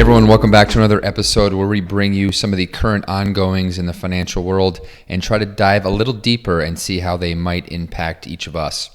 everyone, welcome back to another episode where we bring you some of the current ongoings in the financial world and try to dive a little deeper and see how they might impact each of us.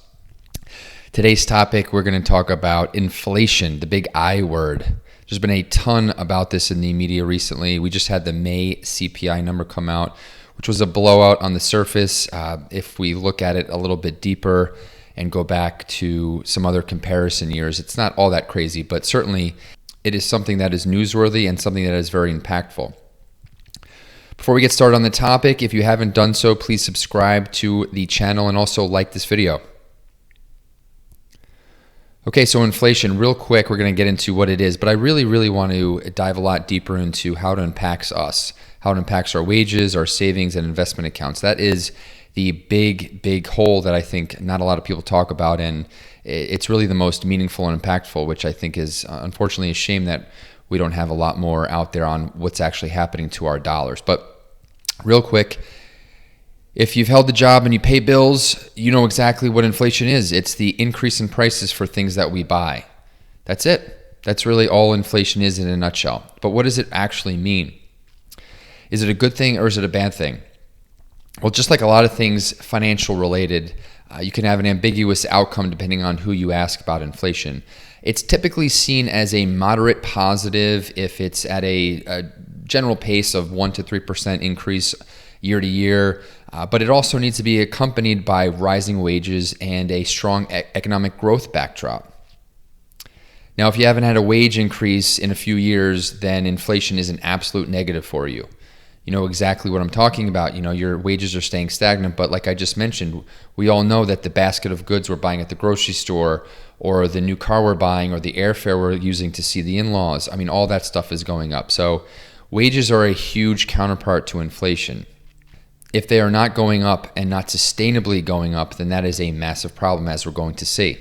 Today's topic, we're going to talk about inflation, the big I word. There's been a ton about this in the media recently. We just had the May CPI number come out, which was a blowout on the surface. If we look at it a little bit deeper and go back to some other comparison years, it's not all that crazy, but certainly it is something that is newsworthy and something that is very impactful. Before we get started on the topic, if you haven't done so, please subscribe to the channel and also like this video. Okay, so inflation, real quick, we're going to get into what it is, but I really want to dive a lot deeper into how it impacts us, how it impacts our wages, our savings, and investment accounts. That is the big hole that I think not a lot of people talk about, and it's really the most meaningful and impactful, which I think is unfortunately a shame that we don't have a lot more out there on what's actually happening to our dollars. But real quick, if you've held the job and you pay bills, you know exactly what inflation is. It's the increase in prices for things that we buy. That's it. That's really all inflation is in a nutshell. But what does it actually mean? Is it a good thing or is it a bad thing? Well, just like a lot of things financial related, you can have an ambiguous outcome depending on who you ask about inflation. It's typically seen as a moderate positive if it's at a general pace of 1 to 3% increase year to year, but it also needs to be accompanied by rising wages and a strong economic growth backdrop. Now, if you haven't had a wage increase in a few years, then inflation is an absolute negative for you. You know exactly what I'm talking about. You know, your wages are staying stagnant, but like I just mentioned, we all know that the basket of goods we're buying at the grocery store or the new car we're buying or the airfare we're using to see the in-laws, I mean, all that stuff is going up. So wages are a huge counterpart to inflation. If they are not going up and not sustainably going up, then that is a massive problem, as we're going to see.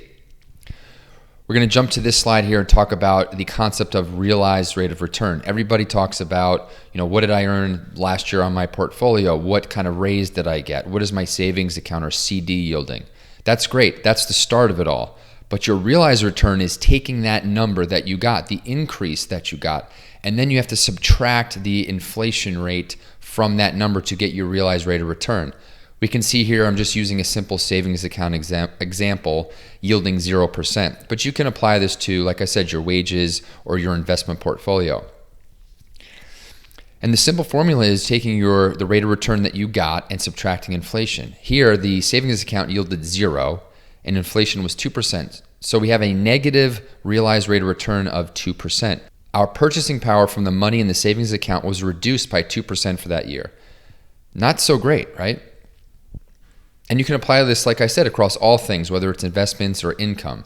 We're going to jump to this slide here and talk about the concept of realized rate of return. Everybody talks about, what did I earn last year on my portfolio? What kind of raise did I get? What is my savings account or CD yielding? That's great. That's the start of it all. But your realized return is taking that number that you got, the increase that you got, and then you have to subtract the inflation rate from that number to get your realized rate of return. We can see here, I'm just using a simple savings account example yielding 0%. But you can apply this to, like I said, your wages or your investment portfolio. And the simple formula is taking the rate of return that you got and subtracting inflation. Here, the savings account yielded 0 and inflation was 2%. So we have a negative realized rate of return of 2%. Our purchasing power from the money in the savings account was reduced by 2% for that year. Not so great, right? And you can apply this, like I said, across all things, whether it's investments or income.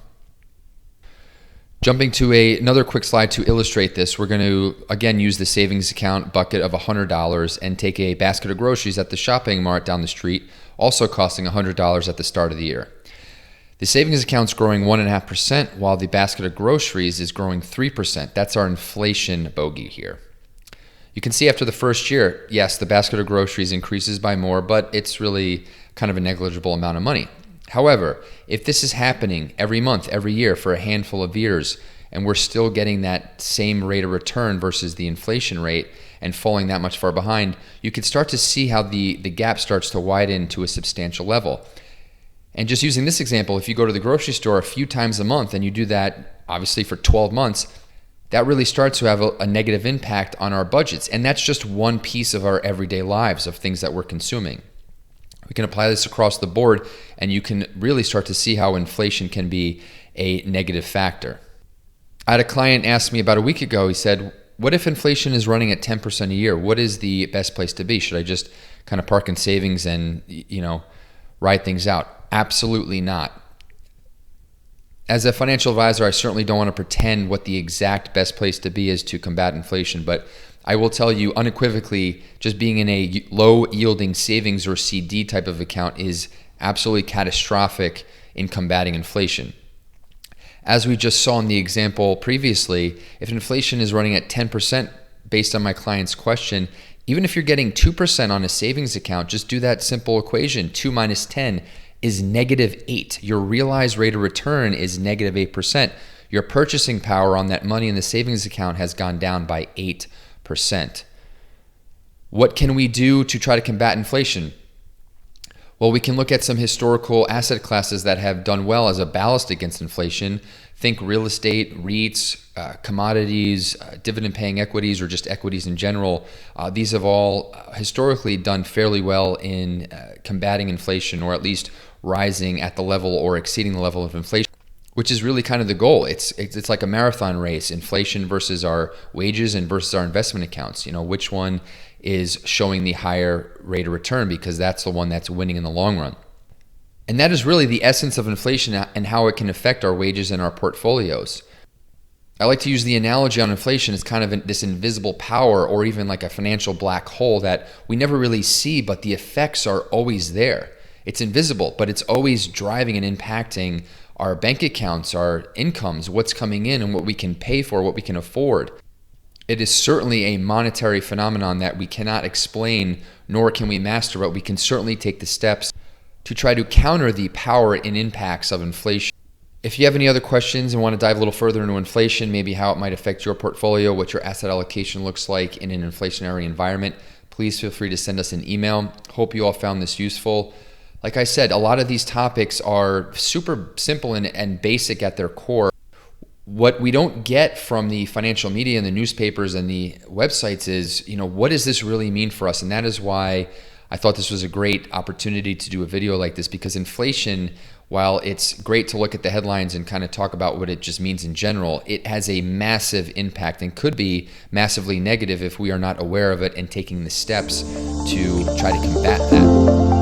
Jumping to another quick slide to illustrate this, we're going to, again, use the savings account bucket of $100 and take a basket of groceries at the shopping mart down the street, also costing $100 at the start of the year. The savings account's growing 1.5%, while the basket of groceries is growing 3%. That's our inflation bogey here. You can see after the first year, yes, the basket of groceries increases by more, but it's really kind of a negligible amount of money. However, if this is happening every month, every year for a handful of years, and we're still getting that same rate of return versus the inflation rate and falling that much far behind, you can start to see how the gap starts to widen to a substantial level. And just using this example, if you go to the grocery store a few times a month and you do that obviously for 12 months, that really starts to have a negative impact on our budgets. And that's just one piece of our everyday lives of things that we're consuming. We can apply this across the board, and you can really start to see how inflation can be a negative factor. I had a client ask me about a week ago, he said, what if inflation is running at 10% a year? What is the best place to be? Should I just kind of park in savings and, ride things out? Absolutely not. As a financial advisor, I certainly don't want to pretend what the exact best place to be is to combat inflation, but I will tell you unequivocally, just being in a low-yielding savings or CD type of account is absolutely catastrophic in combating inflation. As we just saw in the example previously, if inflation is running at 10% based on my client's question, even if you're getting 2% on a savings account, just do that simple equation. 2 minus 10 is -8. Your realized rate of return is -8%. your purchasing power on that money in the savings account has gone down by 8%. What can we do to try to combat inflation? Well, we can look at some historical asset classes that have done well as a ballast against inflation. Think real estate, REITs, commodities, dividend-paying equities, or just equities in general. These have all historically done fairly well in combating inflation, or at least rising at the level or exceeding the level of inflation, which is really kind of the goal. It's like a marathon race, inflation versus our wages and versus our investment accounts. Which one is showing the higher rate of return, because that's the one that's winning in the long run. And that is really the essence of inflation and how it can affect our wages and our portfolios. I like to use the analogy on inflation as kind of this invisible power, or even like a financial black hole that we never really see, but the effects are always there. It's invisible, but it's always driving and impacting our bank accounts, our incomes, what's coming in and what we can pay for, what we can afford. It is certainly a monetary phenomenon that we cannot explain, nor can we master, but we can certainly take the steps to try to counter the power and impacts of inflation. If you have any other questions and want to dive a little further into inflation, maybe how it might affect your portfolio, what your asset allocation looks like in an inflationary environment, please feel free to send us an email. Hope you all found this useful. Like I said, a lot of these topics are super simple and basic at their core. What we don't get from the financial media and the newspapers and the websites is, what does this really mean for us? And that is why I thought this was a great opportunity to do a video like this, because inflation, while it's great to look at the headlines and kind of talk about what it just means in general, it has a massive impact and could be massively negative if we are not aware of it and taking the steps to try to combat that.